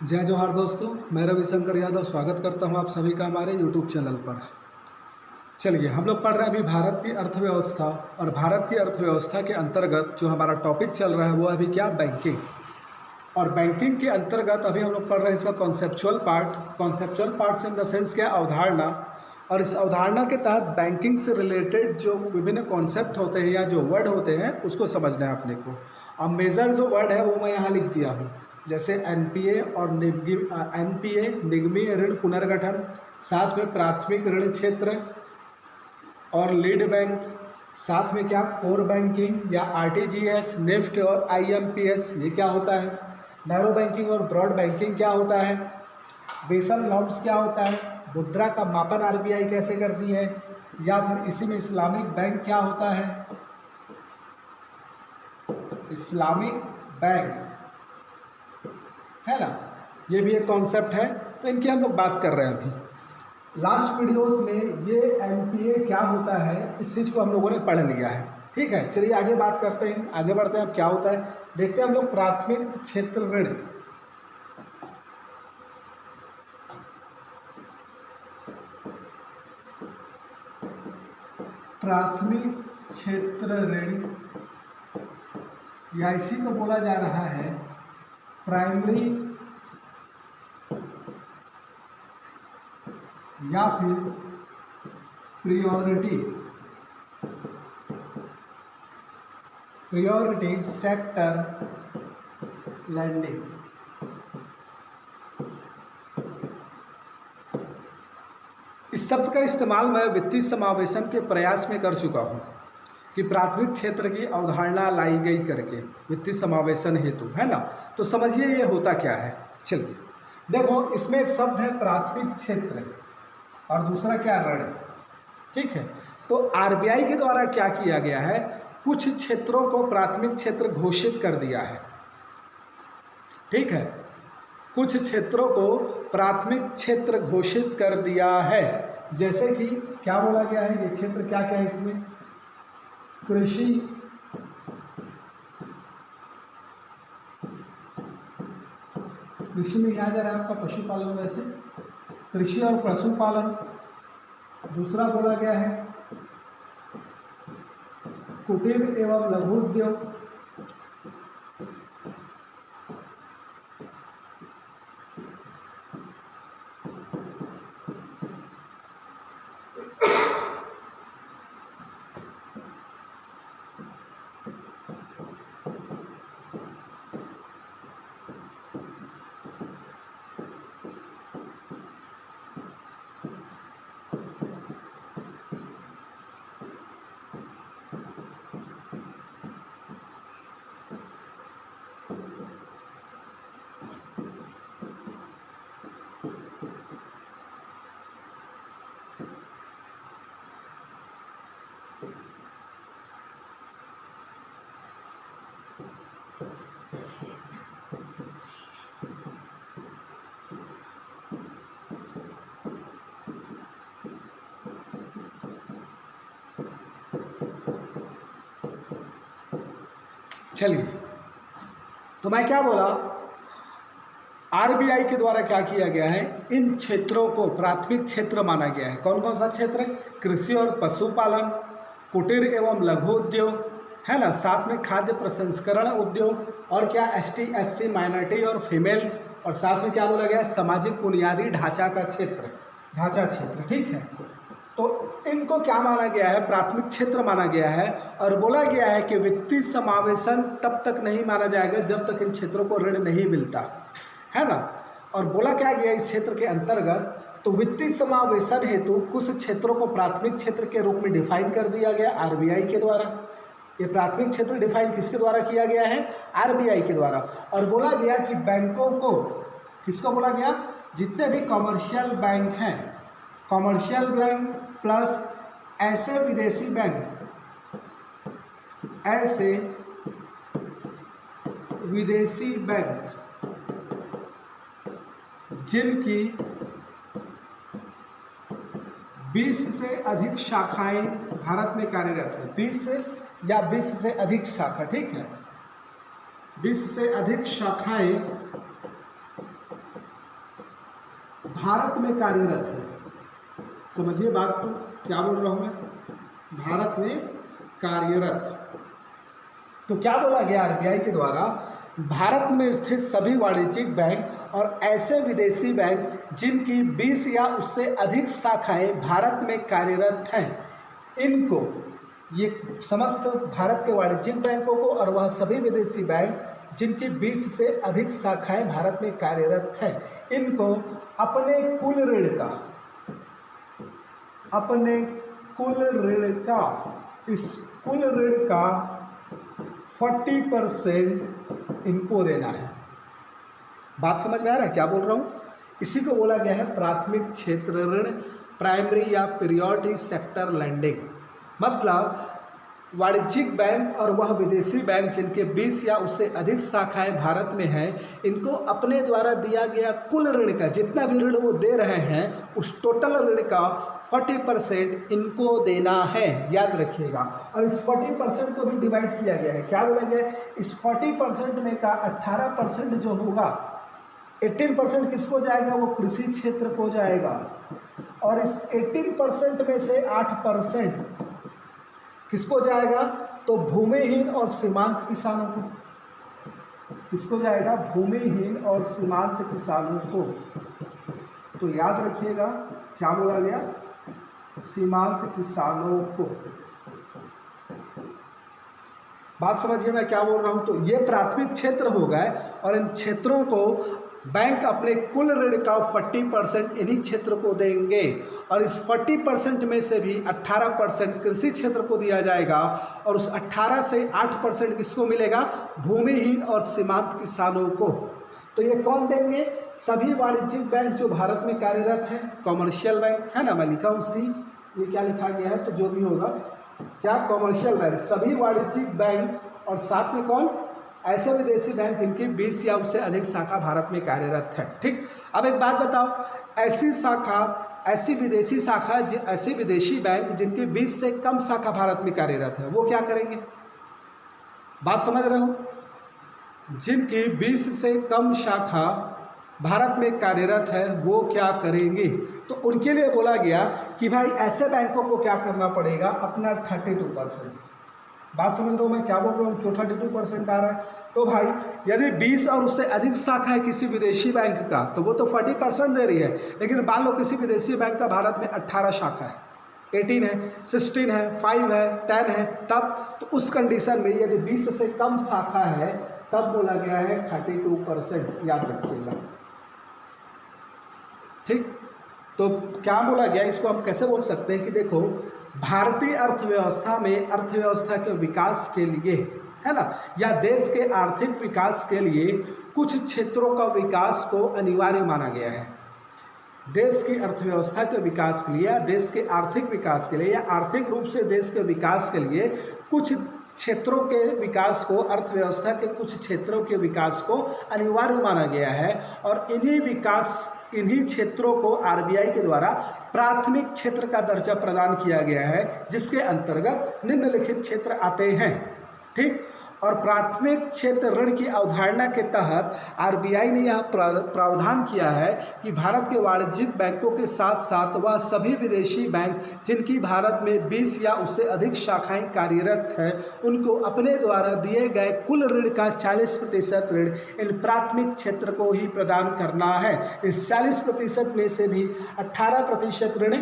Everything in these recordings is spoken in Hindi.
जय जोहार दोस्तों, मैं रविशंकर यादव स्वागत करता हूं आप सभी का हमारे यूट्यूब चैनल पर। चलिए, हम लोग पढ़ रहे हैं अभी भारत की अर्थव्यवस्था, और भारत की अर्थव्यवस्था के अंतर्गत जो हमारा टॉपिक चल रहा है वो अभी क्या, बैंकिंग। और बैंकिंग के अंतर्गत अभी हम लोग पढ़ रहे हैं इसका conceptual parts in the sense क्या, अवधारणा। और इस अवधारणा के तहत बैंकिंग से रिलेटेड जो विभिन्न कॉन्सेप्ट होते हैं या जो वर्ड होते हैं उसको समझना है अपने को। अब मेजर जो वर्ड है वो मैं यहाँ लिख दिया हूँ, जैसे एनपीए और एनपीए निगमीय ऋण पुनर्गठन, साथ में प्राथमिक ऋण क्षेत्र और लीड बैंक, साथ में क्या, कोर बैंकिंग या आरटीजीएस, निफ्ट और आईएमपीएस, ये क्या होता है। नैरो बैंकिंग और ब्रॉड बैंकिंग क्या होता है। बेसल नॉर्म्स क्या होता है। मुद्रा का मापन आरबीआई कैसे करती है, या फिर इसी में इस्लामिक बैंक क्या होता है, इस्लामिक बैंक है ना, ये भी एक कॉन्सेप्ट है। तो इनकी हम लोग बात कर रहे हैं अभी। लास्ट वीडियोस में ये एनपीए क्या होता है इस चीज़ को हम लोगों ने पढ़ लिया है, ठीक है। चलिए आगे बात करते हैं, आगे बढ़ते हैं। अब क्या होता है देखते हैं हम लोग। प्राथमिक क्षेत्र ऋण, प्राथमिक क्षेत्र ऋण या इसी को बोला जा रहा है प्राइमरी या फिर प्रियोरिटी सेक्टर लैंडिंग। इस शब्द का इस्तेमाल मैं वित्तीय समावेशन के प्रयास में कर चुका हूँ कि प्राथमिक क्षेत्र की अवधारणा लाई गई करके वित्तीय समावेशन हेतु, है ना। तो समझिए ये होता क्या है। चलिए देखो, इसमें एक शब्द है प्राथमिक क्षेत्र और दूसरा क्या, ऋण, ठीक है। तो आरबीआई के द्वारा क्या किया गया है, कुछ क्षेत्रों को प्राथमिक क्षेत्र घोषित कर दिया है, ठीक है। कुछ क्षेत्रों को प्राथमिक क्षेत्र घोषित कर दिया है, जैसे कि क्या बोला गया है, ये क्षेत्र क्या क्या है इसमें, कृषि, कृषि में यहाँ जा रहा है आपका पशुपालन, वैसे कृषि और पशुपालन। दूसरा बोला गया है कुटीर एवं लघु उद्योग, चलिए। तो मैं क्या बोला, आरबीआई के द्वारा क्या किया गया है, इन क्षेत्रों को प्राथमिक क्षेत्र माना गया है। कौन कौन सा क्षेत्र, कृषि और पशुपालन, कुटीर एवं लघु उद्योग, है ना, साथ में खाद्य प्रसंस्करण उद्योग, और क्या, एसटी एससी माइनॉरिटी और फीमेल्स, और साथ में क्या बोला गया, सामाजिक बुनियादी ढांचा का क्षेत्र, ढांचा क्षेत्र, ठीक है। तो इनको क्या माना गया है, प्राथमिक क्षेत्र माना गया है। और बोला गया है कि वित्तीय समावेशन तब तक नहीं माना जाएगा जब तक इन क्षेत्रों को ऋण नहीं मिलता, है ना। और बोला क्या गया इस क्षेत्र के अंतर्गत, तो वित्तीय समावेशन हेतु कुछ क्षेत्रों को प्राथमिक क्षेत्र के रूप में डिफाइन कर दिया गया आरबीआई के द्वारा। ये प्राथमिक क्षेत्र डिफाइन किसके द्वारा किया गया है, आरबीआई के द्वारा। और बोला गया कि बैंकों को, किसको बोला गया, जितने भी कॉमर्शियल बैंक हैं, कॉमर्शियल बैंक प्लस ऐसे विदेशी बैंक, ऐसे विदेशी बैंक जिनकी 20 से अधिक शाखाएं भारत में कार्यरत है, 20 से या 20 से अधिक शाखा, ठीक है, 20 से अधिक शाखाएं भारत में कार्यरत है। समझिए बात को, क्या बोल रहा हूँ मैं, भारत में कार्यरत। तो क्या बोला गया आरबीआई के द्वारा, भारत में स्थित सभी वाणिज्यिक बैंक और ऐसे विदेशी बैंक जिनकी 20 या उससे अधिक शाखाएं भारत में कार्यरत हैं, इनको, ये समस्त भारत के वाणिज्यिक बैंकों को और वह सभी विदेशी बैंक जिनकी 20 से अधिक शाखाएं भारत में कार्यरत हैं, इनको अपने कुल ऋण का इस कुल ऋण का 40% इनको देना है। बात समझ में आ रहा है क्या बोल रहा हूँ? इसी को बोला गया है प्राथमिक क्षेत्र ऋण, प्राइमरी या पीरियोडिक सेक्टर लैंडिंग। मतलब वाणिज्यिक बैंक और वह विदेशी बैंक जिनके 20 या उससे अधिक शाखाएं भारत में हैं, इनको अपने द्वारा दिया गया कुल ऋण का, जितना भी ऋण वो दे रहे हैं, उस टोटल ऋण का 40% इनको देना है, याद रखिएगा। और इस 40% को भी डिवाइड किया गया है। क्या बोला गया है? इस 40% में का 18% जो होगा, 18% किसको जाएगा? वो कृषि क्षेत्र को जाएगा। और इस 18% में से 8% किसको जाएगा? तो भूमिहीन और सीमांत किसानों को। किसको जाएगा? भूमिहीन और सीमांत किसानों को। तो याद रखिएगा, क्या बोला गया? सीमांत किसानों को। बात समझिए मैं क्या बोल रहा हूं। तो ये प्राथमिक क्षेत्र हो गए और इन क्षेत्रों को बैंक अपने कुल ऋण का 40% इन्हीं क्षेत्र को देंगे और इस 40% में से भी 18% कृषि क्षेत्र को दिया जाएगा और उस 18 से 8% किसको मिलेगा? भूमिहीन और सीमांत किसानों को। तो ये कौन देंगे? सभी वाणिज्यिक बैंक जो भारत में कार्यरत हैं, कॉमर्शियल बैंक है ना, मैं लिखा हूँ सी, ये क्या लिखा गया है तो जो भी होगा, क्या कॉमर्शियल बैंक, सभी वाणिज्यिक बैंक और साथ में कौन? ऐसे विदेशी बैंक जिनकी 20 या उससे अधिक शाखा भारत में कार्यरत है। ठीक, अब एक बात बताओ, ऐसी विदेशी शाखा, ऐसे विदेशी बैंक जिनकी 20 से कम शाखा भारत में कार्यरत है, वो क्या करेंगे? बात समझ रहे हो? जिनकी 20 से कम शाखा भारत में कार्यरत है वो क्या करेंगे? तो उनके लिए बोला गया कि भाई ऐसे बैंकों को क्या करना पड़ेगा? अपना 32%। बात समझ रहा हूँ मैं क्या बोल रहा हूँ? क्यों 32% आ रहा है? तो भाई यदि 20 और उससे अधिक शाखा है किसी विदेशी बैंक का तो वो तो 40% दे रही है, लेकिन मान लो किसी विदेशी बैंक का भारत में 18 शाखा है, 18 है, 16 है, 5 है, 10 है, तब तो उस कंडीशन में यदि 20 से कम शाखा है तब बोला गया है 32%, याद रखिएगा। ठीक, तो क्या बोला गया, इसको हम कैसे बोल सकते हैं कि देखो, भारतीय अर्थव्यवस्था में अर्थव्यवस्था के विकास के लिए, है ना, या देश के आर्थिक विकास के लिए कुछ क्षेत्रों का विकास को अनिवार्य माना गया है। देश की अर्थव्यवस्था के विकास के लिए या देश के आर्थिक विकास के लिए या आर्थिक रूप से देश के विकास के लिए कुछ क्षेत्रों के विकास को, अर्थव्यवस्था के कुछ क्षेत्रों के विकास को अनिवार्य माना गया है और इन्हीं क्षेत्रों को आरबीआई के द्वारा प्राथमिक क्षेत्र का दर्जा प्रदान किया गया है, जिसके अंतर्गत निम्नलिखित क्षेत्र आते हैं। ठीक, और प्राथमिक क्षेत्र ऋण की अवधारणा के तहत आरबीआई ने यह प्रावधान किया है कि भारत के वाणिज्यिक बैंकों के साथ साथ वह सभी विदेशी बैंक जिनकी भारत में 20 या उससे अधिक शाखाएं कार्यरत हैं, उनको अपने द्वारा दिए गए कुल ऋण का 40% ऋण इन प्राथमिक क्षेत्र को ही प्रदान करना है। इस 40% में से भी 18% ऋण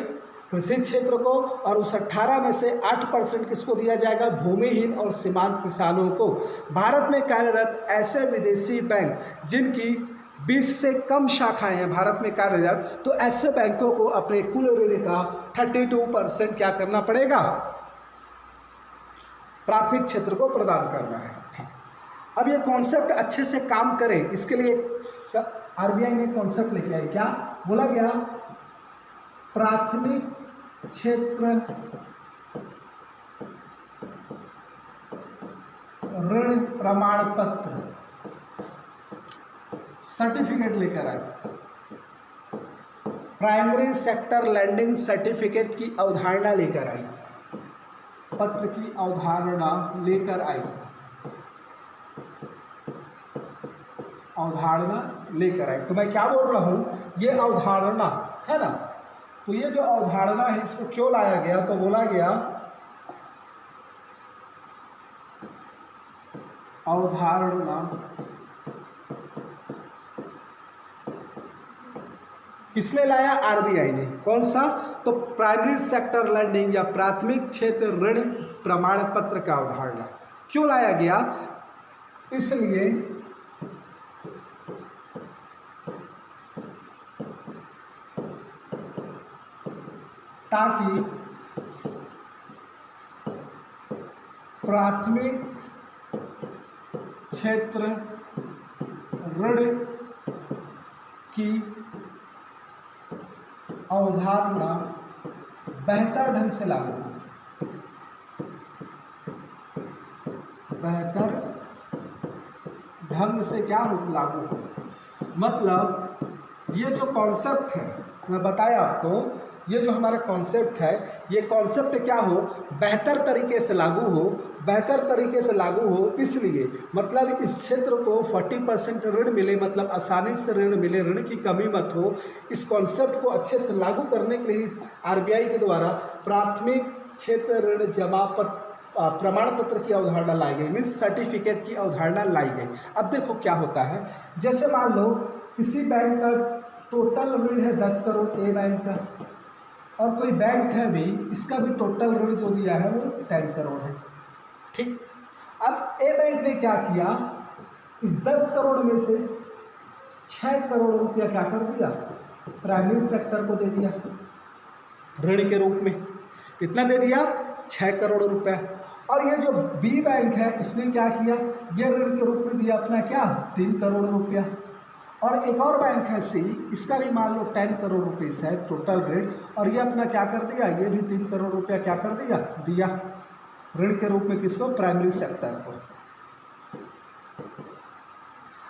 कृषि क्षेत्र को और उस 18 में से 8% किसको दिया जाएगा? भूमिहीन और सीमांत किसानों को। भारत में कार्यरत ऐसे विदेशी बैंक जिनकी 20 से कम शाखाएं हैं भारत में कार्यरत, तो ऐसे बैंकों को अपने कुल ऋण का 32% क्या करना पड़ेगा? प्राथमिक क्षेत्र को प्रदान करना है। अब ये कॉन्सेप्ट अच्छे से काम करे, इसके लिए आरबीआई ने कॉन्सेप्ट लेके आए। क्या बोला गया? प्राथमिक क्षेत्र ऋण प्रमाण पत्र, सर्टिफिकेट लेकर आए। प्राइमरी सेक्टर लैंडिंग सर्टिफिकेट की अवधारणा लेकर आई, पत्र की अवधारणा लेकर आई। अवधारणा लेकर आई। तो मैं क्या बोल रहा हूँ, ये अवधारणा है ना, तो ये जो अवधारणा है इसको क्यों लाया गया, तो बोला गया अवधारणा किसने लाया, आरबीआई ने। कौन सा, तो प्राइमरी सेक्टर लैंडिंग या प्राथमिक क्षेत्र ऋण प्रमाण पत्र का अवधारणा क्यों लाया गया, इसलिए ताकि प्राथमिक क्षेत्र ऋण की अवधारणा बेहतर ढंग से लागू हो, बेहतर ढंग से क्या हो, लागू हो। मतलब ये जो कॉन्सेप्ट है, मैं बताया आपको, ये जो हमारा कॉन्सेप्ट है, ये कॉन्सेप्ट क्या हो, बेहतर तरीके से लागू हो, बेहतर तरीके से लागू हो। इसलिए मतलब इस क्षेत्र को 40% ऋण मिले, मतलब आसानी से ऋण मिले, ऋण की कमी मत हो। इस कॉन्सेप्ट को अच्छे से लागू करने के लिए आरबीआई के द्वारा प्राथमिक क्षेत्र ऋण जमा प्रमाण पत्र की अवधारणा लाई गई, मीन्स सर्टिफिकेट की अवधारणा लाई गई। अब देखो क्या होता है, जैसे मान लो किसी बैंक का टोटल ऋण है 10 करोड़, ए बैंक का, और कोई बैंक है भी, इसका भी टोटल ऋण जो दिया है वो 10 करोड़ है, ठीक। अब ए बैंक ने क्या किया, इस 10 करोड़ में से 6 करोड़ रुपया क्या कर दिया, प्राइमरी सेक्टर को दे दिया ऋण के रूप में। कितना दे दिया, 6 करोड़ रुपया। और ये जो बी बैंक है, इसने क्या किया, ये ऋण के रूप में दिया अपना क्या, 3 करोड़ रुपया। और एक और बैंक है सी, इसका भी मान लो 10 करोड़ रुपीस है टोटल ऋण, और ये अपना क्या कर दिया, ये भी 3 करोड़ रुपया क्या कर दिया ऋण के रूप में, किसको, प्राइमरी सेक्टर को।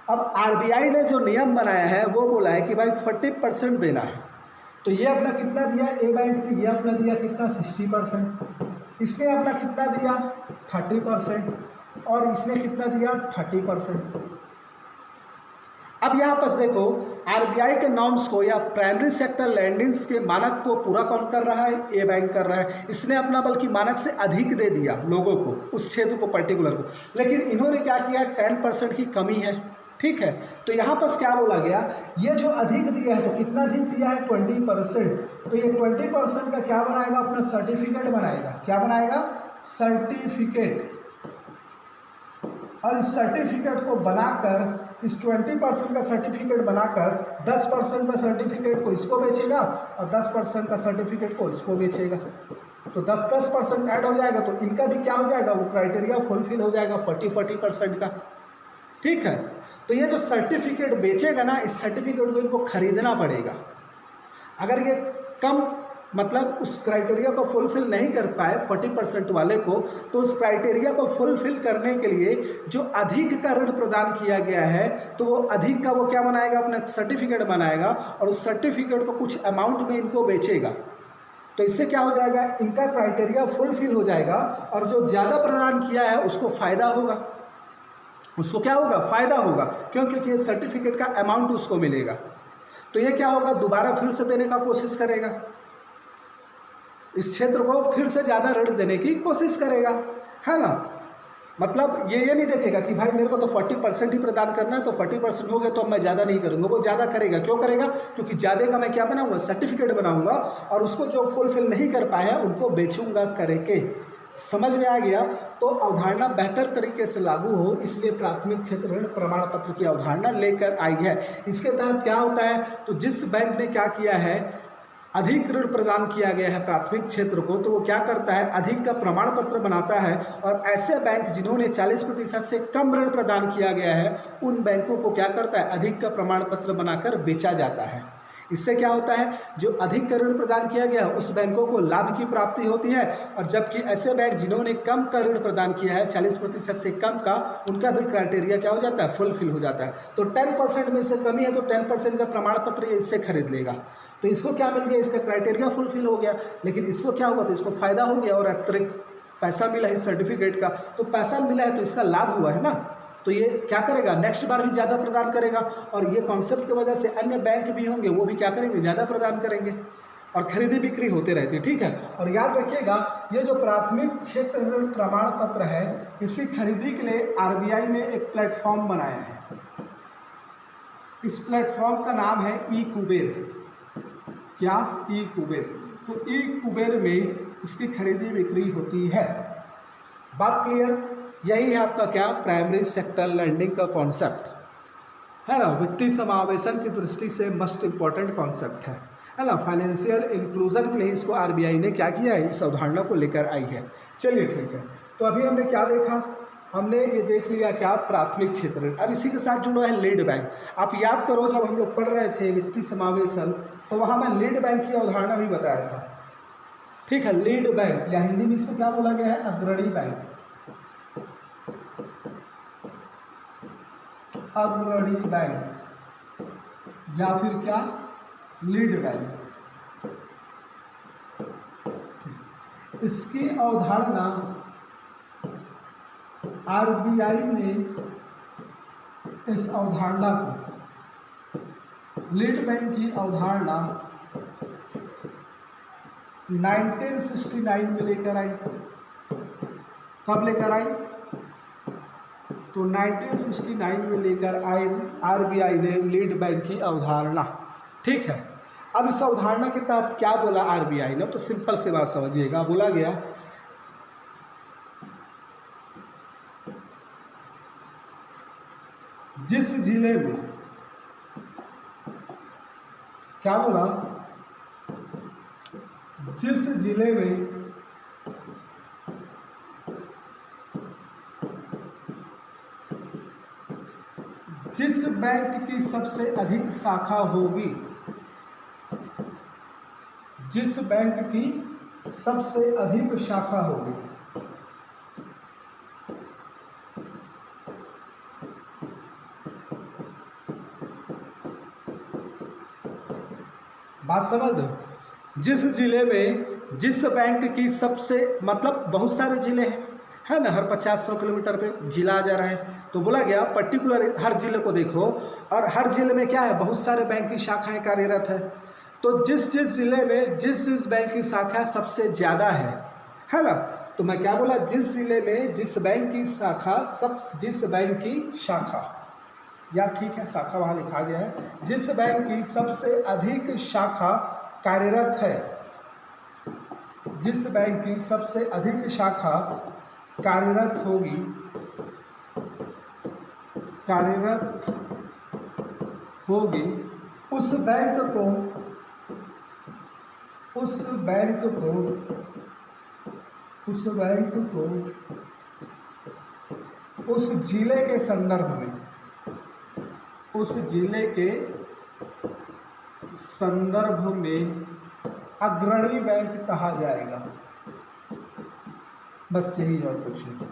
अब आरबीआई ने जो नियम बनाया है वो बोला है कि भाई 40% देना है। तो ये अपना कितना दिया, ए बैंक ने, ये अपना दिया कितना, 60%, इसने अपना कितना दिया, 30%, और इसने कितना दिया, 30%। अब यहाँ पर देखो आरबीआई के नॉर्म्स को या प्राइमरी सेक्टर लैंडिंग्स के मानक को पूरा कौन कर रहा है, ए बैंक कर रहा है। इसने अपना बल्कि मानक से अधिक दे दिया लोगों को, उस क्षेत्र को पर्टिकुलर को, लेकिन इन्होंने क्या किया, 10% की कमी है, ठीक है। तो यहाँ पर क्या बोला गया, ये जो अधिक दिया है, तो कितना अधिक दिया है, 20%। तो ये 20% का क्या बनाएगा, अपना सर्टिफिकेट बनाएगा, क्या बनाएगा, सर्टिफिकेट। और इस सर्टिफिकेट को बनाकर, इस 20% का सर्टिफिकेट बनाकर 10% का सर्टिफिकेट को इसको बेचेगा और 10% का सर्टिफिकेट को इसको बेचेगा। तो 10% ऐड हो जाएगा, तो इनका भी क्या हो जाएगा, वो क्राइटेरिया फुलफिल हो जाएगा 40% का, ठीक है। तो ये जो सर्टिफिकेट बेचेगा ना, इस सर्टिफिकेट को इनको खरीदना पड़ेगा। अगर ये कम मतलब उस क्राइटेरिया को फुलफिल नहीं कर पाए 40% वाले को, तो उस क्राइटेरिया को फुलफिल करने के लिए जो अधिक का ऋण प्रदान किया गया है, तो वो अधिक का वो क्या बनाएगा, अपना सर्टिफिकेट बनाएगा और उस सर्टिफिकेट को कुछ अमाउंट में इनको बेचेगा। तो इससे क्या हो जाएगा, इनका क्राइटेरिया फुलफिल हो जाएगा और जो ज़्यादा प्रदान किया है उसको फ़ायदा होगा, उसको क्या होगा, फ़ायदा होगा। क्यों, क्योंकि सर्टिफिकेट का अमाउंट उसको मिलेगा। तो ये क्या होगा, दोबारा फिर से देने का कोशिश करेगा, इस क्षेत्र को फिर से ज़्यादा ऋण देने की कोशिश करेगा, है ना। मतलब ये नहीं देखेगा कि भाई मेरे को तो 40% ही प्रदान करना है, तो 40% हो गया तो अब मैं ज़्यादा नहीं करूँगा, वो ज़्यादा करेगा। क्यों करेगा, क्योंकि ज़्यादा का मैं क्या बनाऊँगा, सर्टिफिकेट बनाऊँगा और उसको जो फुलफिल नहीं कर पाए हैं उनको बेचूँगा करके। समझ में आ गया। तो अवधारणा बेहतर तरीके से लागू हो, इसलिए प्राथमिक क्षेत्र ऋण प्रमाण पत्र की अवधारणा लेकर आई है। इसके तहत क्या होता है, तो जिस बैंक ने क्या किया है, अधिक ऋण प्रदान किया गया है प्राथमिक क्षेत्र को, तो वो क्या करता है, अधिक का प्रमाण पत्र बनाता है। और ऐसे बैंक जिन्होंने 40% से कम ऋण प्रदान किया गया है, उन बैंकों को क्या करता है, अधिक का प्रमाण पत्र बनाकर बेचा जाता है। इससे क्या होता है, जो अधिक ऋण प्रदान किया गया है उस बैंकों को लाभ की प्राप्ति होती है, और जबकि ऐसे बैंक जिन्होंने कम का ऋण प्रदान किया है 40% से कम का, उनका भी क्राइटेरिया क्या हो जाता है, फुलफिल हो जाता है। तो 10% में से कमी है तो 10% का प्रमाण पत्र इससे खरीद लेगा। तो इसको क्या मिल गया, इसका क्राइटेरिया फुलफिल हो गया। लेकिन इसको क्या हुआ, तो इसको फायदा हो गया और अतिरिक्त पैसा मिला इस सर्टिफिकेट का। तो पैसा मिला है तो इसका लाभ हुआ है ना, तो तो ये क्या करेगा, नेक्स्ट बार भी ज़्यादा प्रदान करेगा, और ये कॉन्सेप्ट की वजह से अन्य बैंक भी होंगे वो भी क्या करेंगे, ज़्यादा प्रदान करेंगे, और खरीदी बिक्री होते रहती है। ठीक है, और याद रखिएगा ये जो प्राथमिक क्षेत्र ऋण प्रमाण पत्र है, इसी खरीदी के लिए आरबीआई ने एक प्लेटफॉर्म बनाया है। इस प्लेटफॉर्म का नाम है ई कुबेर। क्या, ई कुबेर। तो ई कुबेर में इसकी खरीदी बिक्री होती है। बात क्लियर, यही है आपका क्या, प्राइमरी सेक्टर लैंडिंग का कॉन्सेप्ट है ना, वित्तीय समावेशन की दृष्टि से मस्ट इम्पॉर्टेंट कॉन्सेप्ट है ना। फाइनेंशियल इंक्लूजन के लिए इसको आरबीआई ने क्या किया है, इस अवधारणा को लेकर आई है। चलिए ठीक है, तो अभी हमने क्या देखा, हमने ये देख लिया क्या, प्राथमिक क्षेत्र। अब इसी के साथ जुड़ा है लीड बैंक। आप याद करो जब हम लोग पढ़ रहे थे वित्तीय समावेशन, तो वहाँ मैं लीड बैंक की अवधारणा भी बताया था। ठीक है, लीड बैंक या हिंदी में इसको क्या बोला गया है, अग्रणी बैंक। अग्रणी बैंक या फिर क्या, लीड बैंक। इसकी अवधारणा आरबीआई ने इस अवधारणा को, लीड बैंक की अवधारणा 1969 में लेकर आई। कब लेकर आई, तो 1969 में लेकर आए आरबीआई ने लीड बैंक की अवधारणा। ठीक है, अब इस अवधारणा के तहत क्या बोला आरबीआई ने, तो सिंपल सी बात समझिएगा, बोला गया जिस जिले में, क्या बोला, जिस जिले में जिस बैंक की सबसे अधिक शाखा होगी, जिस बैंक की सबसे अधिक शाखा होगी, बात समझ लो, जिस जिले में जिस बैंक की सबसे, मतलब बहुत सारे जिले हैं, है ना, हर 50-100 किलोमीटर पे जिला आ जा रहा है, तो बोला गया पर्टिकुलर हर जिले को देखो, और हर जिले में क्या है, बहुत सारे बैंक की शाखाएं कार्यरत है। तो जिस जिस जिले में जिस जिस बैंक की शाखा सबसे ज़्यादा है ना, तो मैं क्या बोला, जिस जिले में जिस बैंक की शाखा जिस बैंक की शाखा, या ठीक है शाखा वहाँ लिखा गया है, जिस बैंक की सबसे अधिक शाखा कार्यरत है, जिस बैंक की सबसे अधिक शाखा कार्यरत होगी, उस बैंक को उस जिले के संदर्भ में, उस जिले के संदर्भ में अग्रणी बैंक कहा जाएगा। बस यही और कुछ नहीं,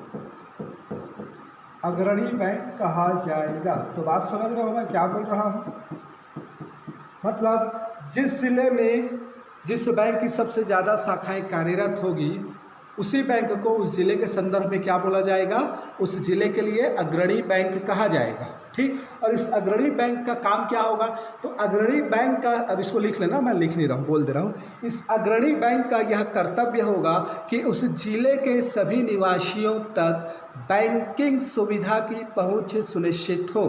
अग्रणी बैंक कहा जाएगा। तो बात समझ रहे हो मैं क्या बोल रहा हूँ, मतलब जिस जिले में जिस बैंक की सबसे ज़्यादा शाखाएं कार्यरत होगी, उसी बैंक को उस जिले के संदर्भ में क्या बोला जाएगा, उस जिले के लिए अग्रणी बैंक कहा जाएगा। ठीक, और इस अग्रणी बैंक का काम क्या होगा, तो अग्रणी बैंक का, अब इसको लिख लेना, मैं लिख नहीं रहा हूँ, बोल दे रहा हूँ, इस अग्रणी बैंक का यह कर्तव्य होगा कि उस जिले के सभी निवासियों तक बैंकिंग सुविधा की पहुँच सुनिश्चित हो।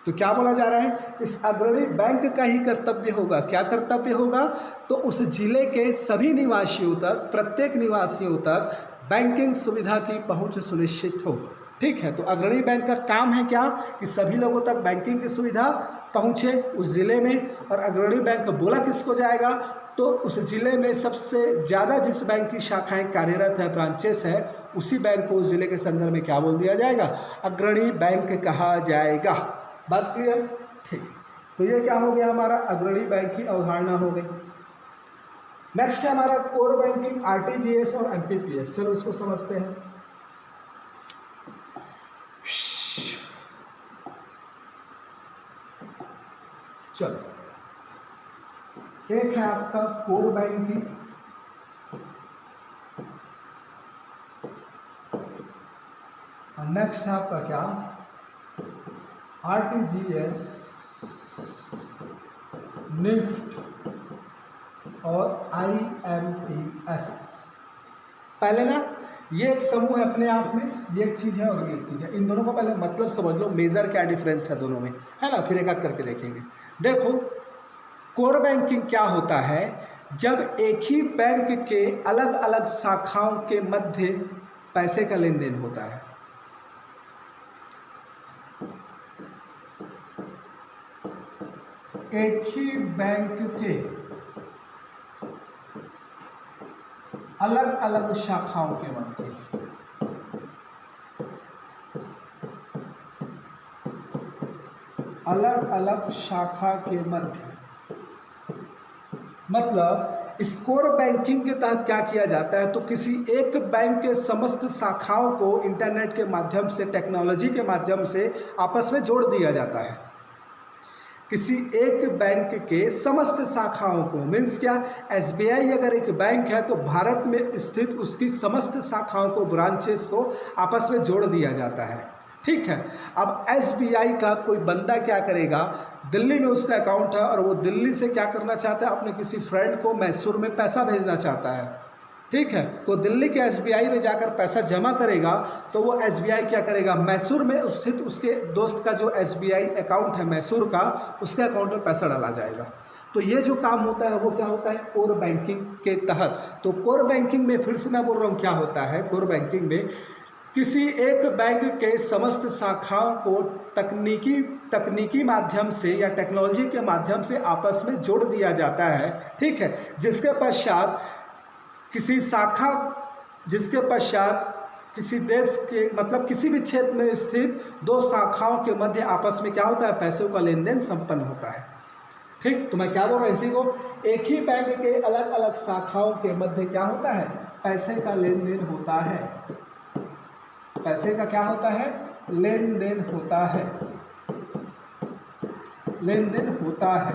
तो क्या बोला जा रहा है, इस अग्रणी बैंक का ही कर्तव्य होगा, क्या कर्तव्य होगा, तो उस जिले के सभी निवासियों तक, प्रत्येक निवासियों तक बैंकिंग सुविधा की पहुंच सुनिश्चित हो। ठीक है, तो अग्रणी बैंक का काम है क्या, कि सभी लोगों तक बैंकिंग की सुविधा पहुंचे उस ज़िले में। और अग्रणी बैंक बोला किसको जाएगा, तो उस ज़िले में सबसे ज़्यादा जिस बैंक की शाखाएं कार्यरत है, ब्रांचेस है, उसी बैंक को उस ज़िले के संदर्भ में क्या बोल दिया जाएगा, अग्रणी बैंक कहा जाएगा। बात क्लियर, ठीक। तो ये क्या हो गया, हमारा अग्रणी बैंक की अवधारणा हो गई। नेक्स्ट है हमारा कोर बैंकिंग, आरटीजीएस और एमपीपीएस। चलो इसको समझते हैं। चलो, एक है आपका कोर बैंकिंग, नेक्स्ट है आपका क्या, आरटीजीएस, निफ्ट और आईएमपीएस। पहले ना ये एक समूह है अपने आप में, ये एक चीज़ है और ये एक चीज़ है। इन दोनों का पहले मतलब समझ लो, मेजर क्या डिफरेंस है दोनों में, है ना, फिर एक एक करके देखेंगे। देखो कोर बैंकिंग क्या होता है, जब एक ही बैंक के अलग अलग शाखाओं के मध्य पैसे का लेन देन होता है। एक ही बैंक के अलग अलग शाखाओं के मध्य, अलग अलग शाखा के मध्य, मतलब इस कोर बैंकिंग के तहत क्या किया जाता है, तो किसी एक बैंक के समस्त शाखाओं को इंटरनेट के माध्यम से, टेक्नोलॉजी के माध्यम से आपस में जोड़ दिया जाता है। किसी एक बैंक के समस्त शाखाओं को, मीन्स क्या, एसबीआई अगर एक बैंक है तो भारत में स्थित उसकी समस्त शाखाओं को, ब्रांचेस को आपस में जोड़ दिया जाता है। ठीक है। अब एसबीआई का कोई बंदा क्या करेगा, दिल्ली में उसका अकाउंट है और वो दिल्ली से क्या करना चाहता है, अपने किसी फ्रेंड को मैसूर में पैसा भेजना चाहता है। ठीक है, तो दिल्ली के एसबीआई में जाकर पैसा जमा करेगा, तो वो एसबीआई क्या करेगा, मैसूर में स्थित उसके दोस्त का जो एसबीआई अकाउंट है मैसूर का, उसके अकाउंट में पैसा डाला जाएगा। तो ये जो काम होता है वो क्या होता है, कोर बैंकिंग के तहत। तो कोर बैंकिंग में फिर से मैं बोल रहा हूँ क्या होता है, कोर बैंकिंग में किसी एक बैंक के समस्त शाखाओं को तकनीकी माध्यम से या टेक्नोलॉजी के माध्यम से आपस में जोड़ दिया जाता है। ठीक है, जिसके पश्चात किसी देश के, मतलब किसी भी क्षेत्र में स्थित दो शाखाओं के मध्य आपस में क्या होता है, पैसों का लेन देन संपन्न होता है। ठीक, तो मैं क्या बोल रहा हूँ, इसी को एक ही बैंक के अलग अलग शाखाओं के मध्य क्या होता है, पैसे का लेन देन होता है। पैसे का क्या होता है, लेन देन होता है, लेन देन होता है।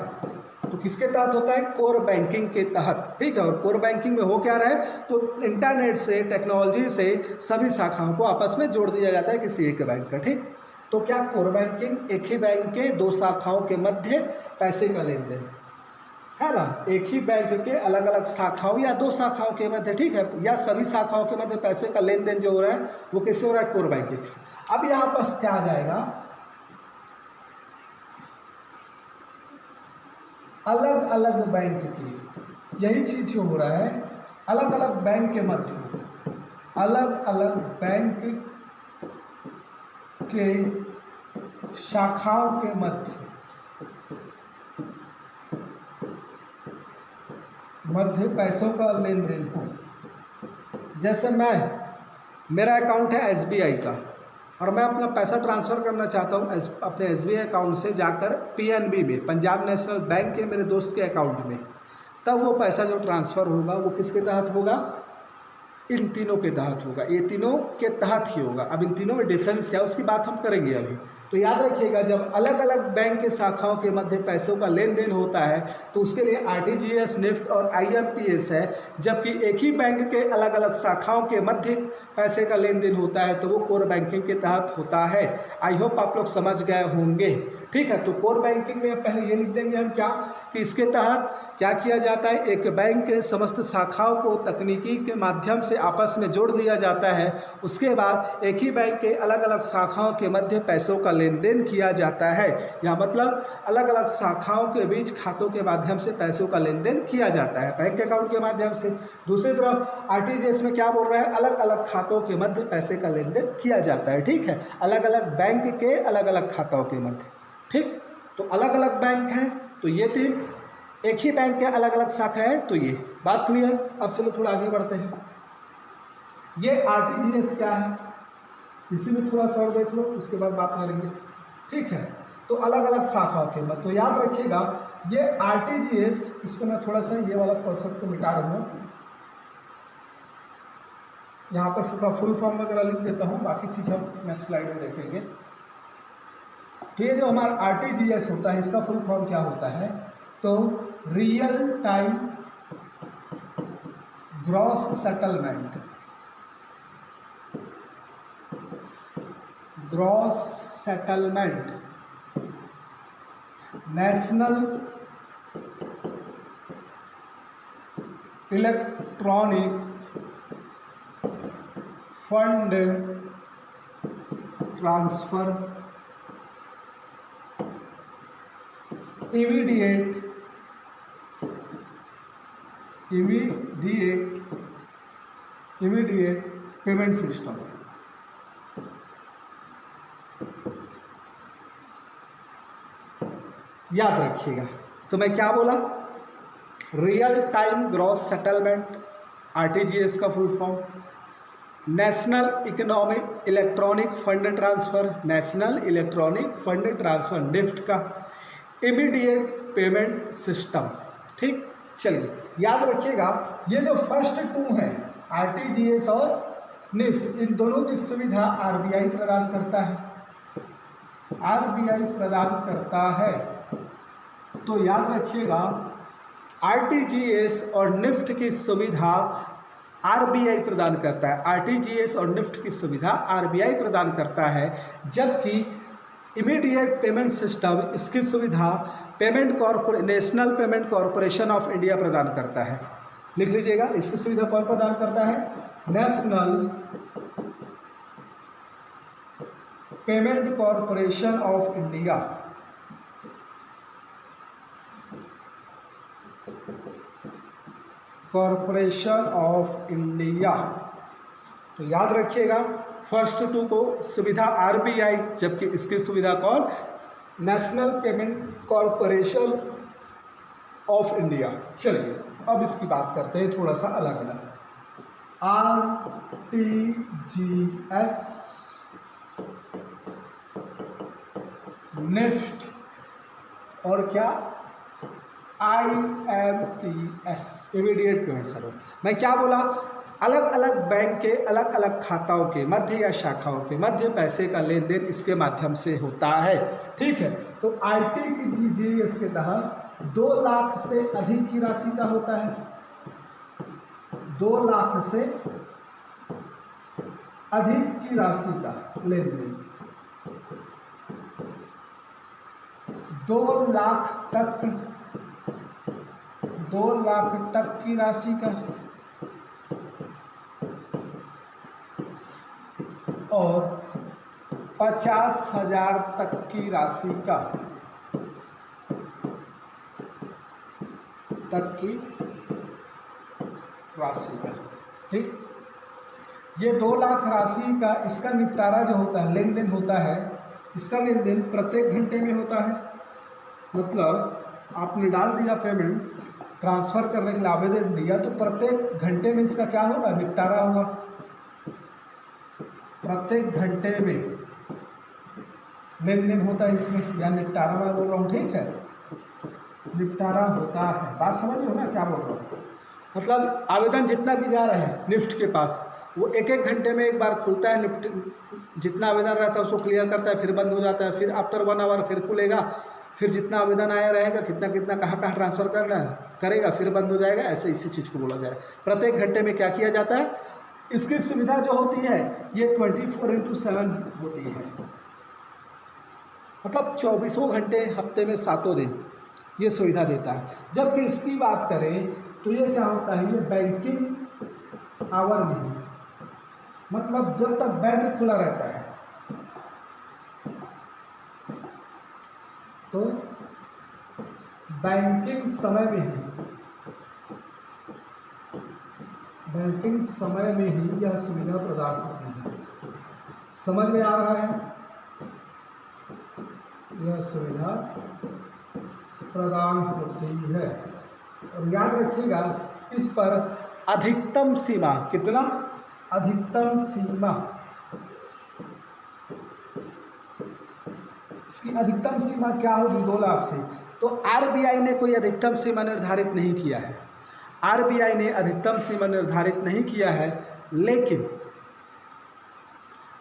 तो किसके तहत होता है, कोर बैंकिंग के तहत। ठीक है, और कोर बैंकिंग में हो क्या रहा है, तो इंटरनेट से, टेक्नोलॉजी से सभी शाखाओं को आपस में जोड़ दिया जाता है किसी एक बैंक का। ठीक, तो क्या कोर बैंकिंग एक ही बैंक के दो शाखाओं के मध्य पैसे का लेन देन है ना, एक ही बैंक के अलग अलग शाखाओं या दो शाखाओं के मध्य, ठीक है, या सभी शाखाओं के मध्य पैसे का लेन देन जो हो रहा है वो किससे हो रहा है, कोर बैंकिंग से। अब यहाँ पर क्या आ जाएगा, अलग अलग बैंक की, यही चीज जो हो रहा है, अलग अलग बैंक के मध्य, अलग अलग बैंक के शाखाओं के मध्य पैसों का लेन देन हो। जैसे मेरा अकाउंट है एसबीआई का और मैं अपना पैसा ट्रांसफ़र करना चाहता हूँ अपने एसबीआई अकाउंट से जाकर पीएनबी में, पंजाब नेशनल बैंक के मेरे दोस्त के अकाउंट में, तब वो पैसा जो ट्रांसफ़र होगा वो किसके तहत होगा, इन तीनों के तहत होगा। ये तीनों के तहत ही होगा। अब इन तीनों में डिफरेंस क्या है उसकी बात हम करेंगे अभी। तो याद रखिएगा, जब अलग अलग बैंक के शाखाओं के मध्य पैसों का लेन देन होता है तो उसके लिए आरटीजीएस, निफ्ट और आईएमपीएस है। जबकि एक ही बैंक के अलग अलग शाखाओं के मध्य पैसे का लेन देन होता है तो वो कोर बैंकिंग के तहत होता है। आई होप आप लोग समझ गए होंगे। ठीक है, तो कोर बैंकिंग में पहले ये लिख देंगे हम क्या, कि इसके तहत क्या किया जाता है, एक बैंक के समस्त शाखाओं को तकनीकी के माध्यम से आपस में जोड़ दिया जाता है। उसके बाद एक ही बैंक के अलग अलग शाखाओं के मध्य पैसों का लेन देन किया जाता है, या मतलब अलग अलग शाखाओं के बीच खातों के माध्यम से पैसों का लेन देन किया जाता है, बैंक अकाउंट के माध्यम से। दूसरी तरफ आरटीजीएस में क्या बोल रहा है, अलग अलग खातों के मध्य पैसे का लेन देन किया जाता है। ठीक है, अलग अलग बैंक के अलग अलग खातों के मध्य। ठीक, तो अलग अलग बैंक हैं तो ये तीन, एक ही बैंक के अलग अलग शाखा है तो ये बात क्लियर। अब चलो थोड़ा आगे बढ़ते हैं। ये आरटीजीएस क्या है, इसी में थोड़ा सा और देख लो, उसके बाद बात करेंगे। ठीक है, तो अलग अलग शाखाओं के मध्य, तो याद रखिएगा ये आरटीजीएस, इसको मैं थोड़ा सा ये वाला कॉन्सेप्ट को मिटा रहा हूँ, यहाँ पर सिर्फ फुल फॉर्म वगैरह लिख देता हूँ, बाकी चीज़ हम नेक्स्ट स्लाइड में देखेंगे। तो ये जो हमारा आरटीजीएस होता है इसका फुल फॉर्म क्या होता है, तो real time gross settlement. Gross settlement, national electronic fund transfer, immediate payment system. याद रखिएगा। तो मैं क्या बोला? Real time gross settlement, RTGS का full form, national economic electronic fund transfer, national electronic fund transfer NEFT का, इमीडिएट पेमेंट सिस्टम। ठीक, चलिए याद रखिएगा। ये जो फर्स्ट टू हैं आरटीजीएस और निफ्ट, इन दोनों की सुविधा आरबीआई प्रदान करता है, आरबीआई प्रदान करता है। तो याद रखिएगा आरटीजीएस और निफ्ट की सुविधा आरबीआई प्रदान करता है, आरटीजीएस और निफ्ट की सुविधा आरबीआई प्रदान करता है, जबकि इमीडिएट पेमेंट सिस्टम इसकी सुविधा national payment corporation of India प्रदान करता है। लिख लीजिएगा, इसकी सुविधा कौन प्रदान करता है? National payment corporation of India. Corporation of India. तो याद रखिएगा फर्स्ट टू को सुविधा आरबीआई, जबकि इसकी सुविधा कौन? National payment corporation of India. चलिए अब इसकी बात करते हैं थोड़ा सा अलग अलग। आरटीजीएस, निफ्ट और क्या? IMPS, immediate payment service. मैं क्या बोला? अलग अलग बैंक के अलग अलग खाताओं के मध्य या शाखाओं के मध्य पैसे का लेन देन इसके माध्यम से होता है। ठीक है, तो आरटीजीएस के तहत 2 लाख से अधिक की राशि का होता है, 2 लाख से अधिक की राशि का लेन देन, 2 लाख तक की राशि का, और 50,000 तक की राशि का, ठीक। ये 2 लाख राशि का इसका निपटारा जो होता है, लेन देन होता है, इसका लेन देन प्रत्येक घंटे में होता है। मतलब आपने डाल दिया पेमेंट, ट्रांसफ़र करने के लिए आवेदन दिया, तो प्रत्येक घंटे में इसका क्या होगा? निपटारा होगा। प्रत्येक घंटे में लेन देन होता है इसमें, या निपटारा मैं बोल रहा हूँ, ठीक है, निपटारा होता है। बात समझ लो ना क्या बोल रहा हूँ? मतलब आवेदन जितना भी जा रहा है निफ्ट के पास, वो एक एक घंटे में एक बार खुलता है, निफ्ट जितना आवेदन रहता है उसको क्लियर करता है, फिर बंद हो जाता है, फिर आफ्टर 1 आवर फिर खुलेगा, फिर जितना आवेदन आया रहेगा, कितना कितना कहाँ कहाँ ट्रांसफ़र करना है करेगा, फिर बंद हो जाएगा। ऐसे इसी चीज़ को बोला जाए। प्रत्येक घंटे में क्या किया जाता है? इसकी सुविधा जो होती है ये 24/7 होती है, मतलब 24 घंटे हफ्ते में 7 दिन ये सुविधा देता है। जबकि इसकी बात करें तो ये क्या होता है? ये बैंकिंग आवर में, मतलब जब तक बैंक खुला रहता है तो बैंकिंग समय में ही यह सुविधा प्रदान होती है। समझ में आ रहा है? यह सुविधा प्रदान होती है। और याद रखिएगा इस पर अधिकतम सीमा कितना? अधिकतम सीमा, इसकी अधिकतम सीमा क्या होगी? 2 लाख से। तो आरबीआई ने कोई अधिकतम सीमा निर्धारित नहीं किया है, आरबीआई ने अधिकतम सीमा निर्धारित नहीं किया है, लेकिन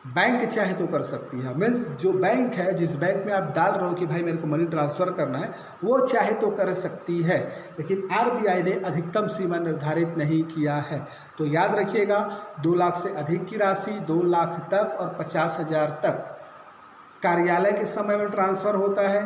बैंक चाहे तो कर सकती है। मीन्स जो बैंक है, जिस बैंक में आप डाल रहे हो कि भाई मेरे को मनी ट्रांसफ़र करना है, वो चाहे तो कर सकती है, लेकिन आरबीआई ने अधिकतम सीमा निर्धारित नहीं किया है। तो याद रखिएगा 2 लाख से अधिक की राशि, 2 लाख तक और 50,000 तक कार्यालय किस समय में ट्रांसफ़र होता है,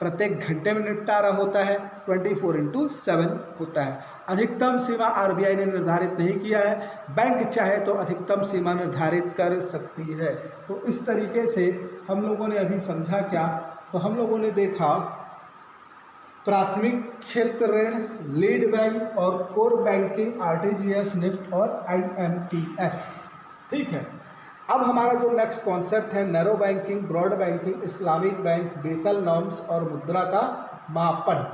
प्रत्येक घंटे में निपटारा होता है, 24/7 होता है। अधिकतम सीमा आरबीआई ने निर्धारित नहीं किया है, बैंक चाहे तो अधिकतम सीमा निर्धारित कर सकती है। तो इस तरीके से हम लोगों ने अभी समझा क्या, तो हम लोगों ने देखा प्राथमिक क्षेत्र ऋण, लीड बैंक और कोर बैंकिंग, आरटीजीएस, निफ्ट और आईएमपीएस। ठीक है, अब हमारा जो नेक्स्ट कॉन्सेप्ट है narrow banking, broad banking, Islamic bank, Basel norms और मुद्रा का मापन।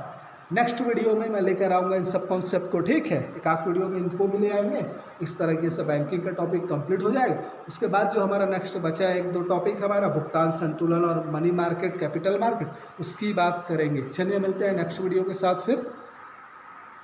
नेक्स्ट वीडियो में मैं लेकर आऊँगा इन सब कॉन्सेप्ट को। ठीक है, एक आध वीडियो में इनको भी ले आएंगे। इस तरीके से बैंकिंग का टॉपिक कंप्लीट हो जाएगा। उसके बाद जो हमारा नेक्स्ट बचा है 1-2 टॉपिक हमारा भुगतान संतुलन और मनी मार्केट, कैपिटल मार्केट, उसकी बात करेंगे। चलिए मिलते हैं नेक्स्ट वीडियो के साथ फिर।